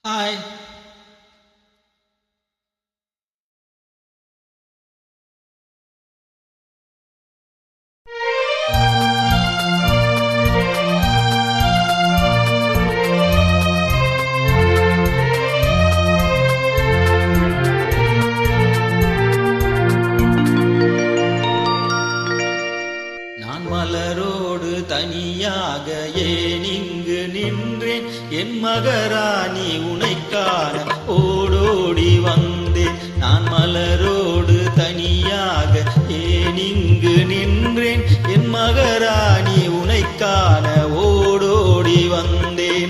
Hi. நான் மலரோடு தனியாக ஏன் இங்கு நின்றேன்? என் மகராணி உனைக்கான ஓடோடி வந்தேன். நான் மலரோடு தனியாக ஏன் இங்கு நின்றேன்? என் மகராணி உனைக்கான ஓடோடி வந்தேன்.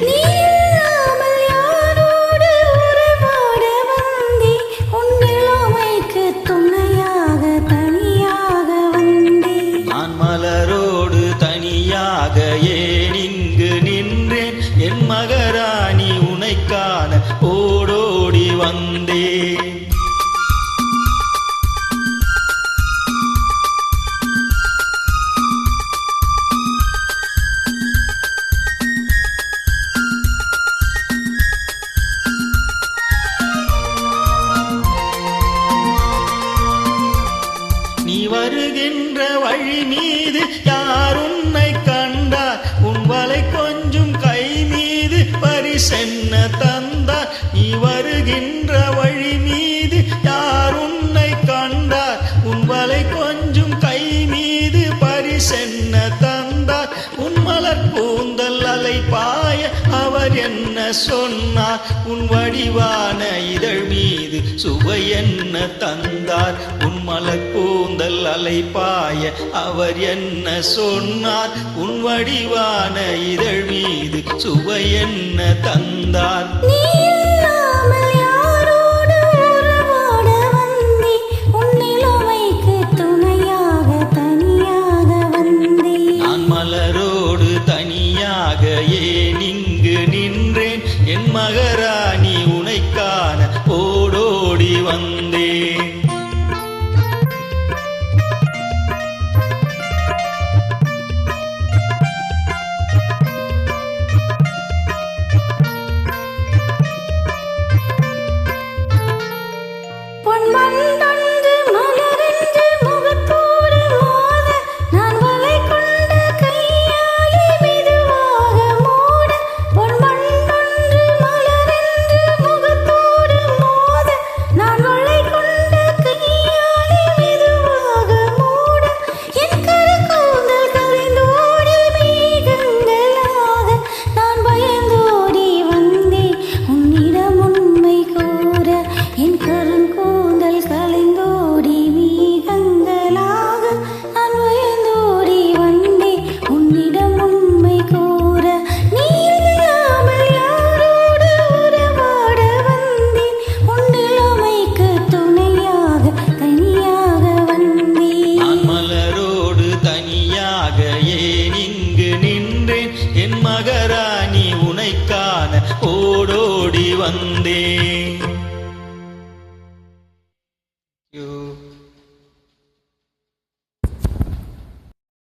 மலரோடு தனியாக ஏன் இங்கு நின்றேன்? என் மகராணி உனைக்கான ஓடோடி வந்தேன். நீ வருகின்ற வழி மீது யார் உன்னை கண்டார்? உன் வலை கொஞ்சம் கை மீது பரிசென்ன தந்தார். நீ வருகின்ற வழி மீது யார் உன்னை கண்டார்? உன் வலை கொஞ்சம் கை மீது பரிசென்ன தந்தார். உன் மலர் கூந்தல் அலை பாய அவர் என்ன சொன்னார்? உன் வடிவான இதழ் மீது சுவை என்ன தந்தார்? உன் மலர் கூந்தல் அலை பாய அவர் என்ன சொன்னார்? உன் வடிவான இதழ் மீது சுவை என்ன தந்தார்? நான் மலரோடு தனியாக ஏன் இங்கு நின்றேன்? என் மகராணி உனைக்கான ஓடோடி வந்தேன். ஏன் இங்கு நின்றேன்? என் மகராணி உனைக்கான ஓடோடி வந்தேன்.